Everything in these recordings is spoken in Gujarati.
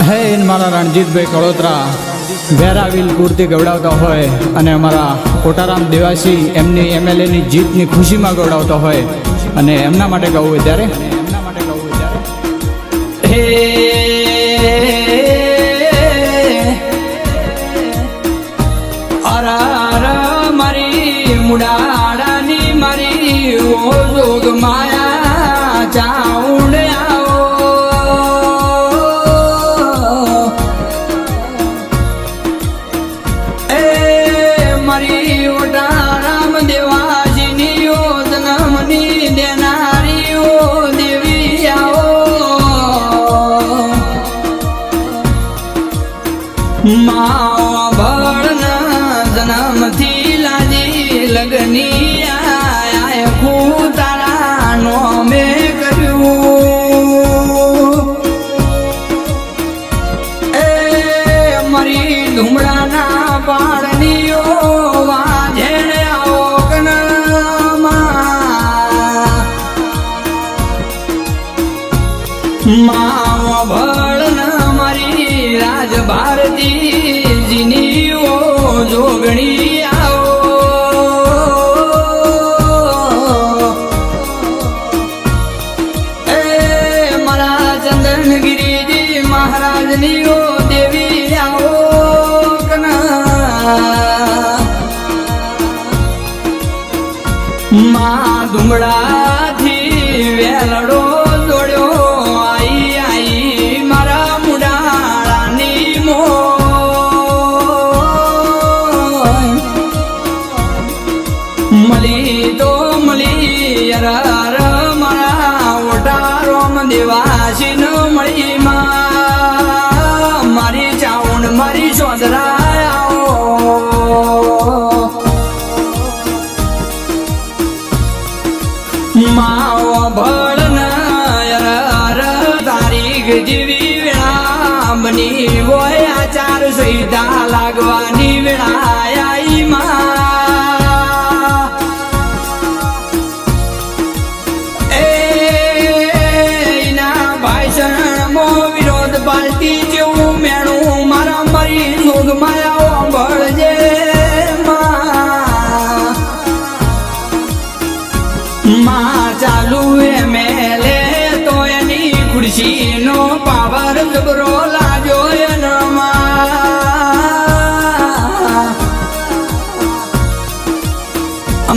હે મારા રણજીતભાઈ કળોતરા વેરાવીલ પૂરતી ગવડાવતા હોય અને અમારા કોટારામ દેવાસી એમની એમએલએની જીતની ખુશીમાં ગવડાવતા હોય અને એમના માટે ગાવું હોય ત્યારે હે અરા મારી મુડાડાની મારી ઓ જોગ માયા ચાઉંડ માવા ભળના જન્મથી લાજી લગની આય તારા નો મેં કર્યું એ મારી ધૂમડાના પાડનીઓ વાજેણ આવો માવા ભળના મારી રાજ ભારતી જીનીઓ જોગણી આવો એ મારા ચંદનગીરીજી મહારાજનીઓ દેવી આવો મા ધુમડાથી વેલડો દેવાસી ન મળી મારી ચાઉંડ મારી સોદરા માવો ભળ તારીખ જેવી વેળા બની હોય આચાર સંહિતા લાગવાની વેળા પાલટી જેવું મેણું મારા મરી જોગ માયા ભળજે માં ચાલુ એમએલએ તો એની ખુરશીનો પાવર જબરો લાજો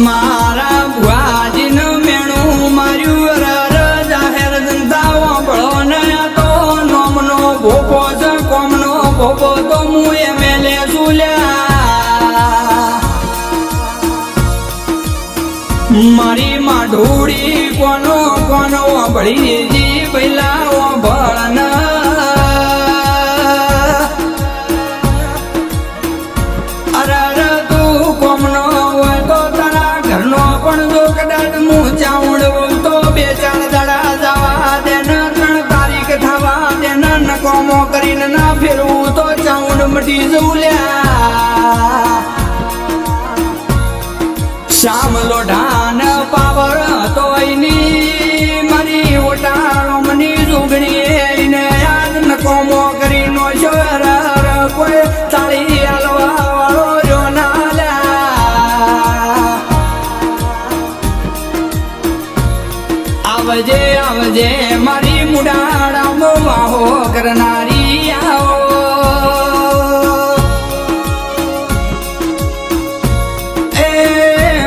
મારા ભુવાજીનું મેણું માર્યું જાહેર જનતા ભળો ને ભોપો છે કોમનો ભોપો તો હું એમએલએ ઝૂલ્યા મારી માઢોડી કોનો કોનો ભળી જી પહેલા ભળન અરે તું કોમનો હોય તો તારા ઘરનો પણ જો કદાચ હું ચાઉંડ તો બે ચાર દાડા જવા દે કોમો કરીને ના ફેરવું તો ચાઉંડ મટી જવું લ્યા શ્યામ લોઢાન પાવર તો એની મારી ઓટાળો મની જોગણી એને યાદ ન કોમો કરી નો શોર કોઈ તાળી હાલવા વાળો જો ના લ્યા આવજે આવજે મારી મુડાડા વાહો કરનારી આવો એ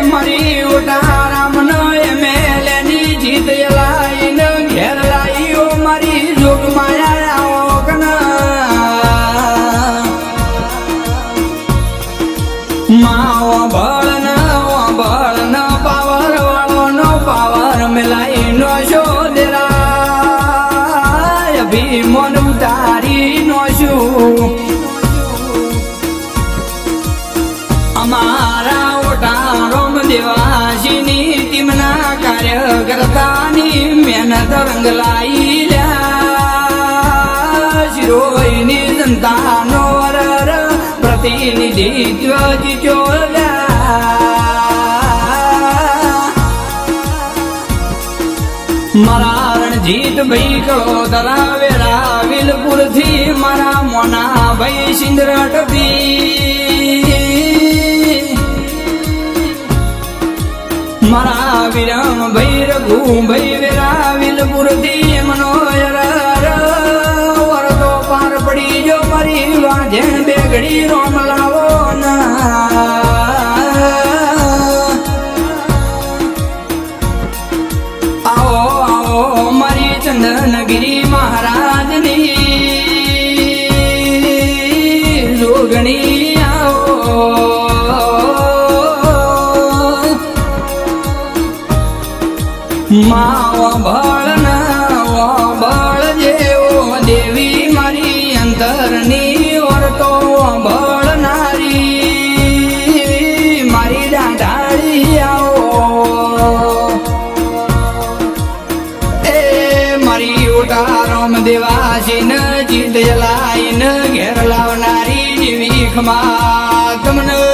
મારી ઓટારામ નો એમએલએ ની જીત લાઈને ઘેર લાઈઓ મારી જોગ માયા આવો માવો ભળ ન પાવર વાળો નો પાવર મેલાઈ નો શોધરા મન ઉતારી નો શું અમારા ઓટારોમ દેવાસીની ટીમના કાર્યકર્તાની મહેનત રંગ લાઈ લ્યા શિરોઈની જનતાનો પ્રતિનિધિત્વ જીત્યો મારા રણજીતભાઈ કળોતરા વેરાવીલ વિલપુર થી મારા મોના ભાઈ સિંદરટ મારા વિરમ ભાઈ રઘુ ભાઈ વેરા વિલપુર થી મનોયર વરતો પાર પડી જો મારી વાજણ બે ઘડી રોમ લાવો ના આવો આવો મારી ચંદનગીરી મહારાજની જોગણી આવો માવા બળ ના બળ જેવો દેવી મારી અંતરની વર્તો બળ નારી મારી દાંડાળી આવો એ મારી ઓટારમ દેવાસીન જીત જલાઈન ઘેર લાવનારી જેવી ખમા તમને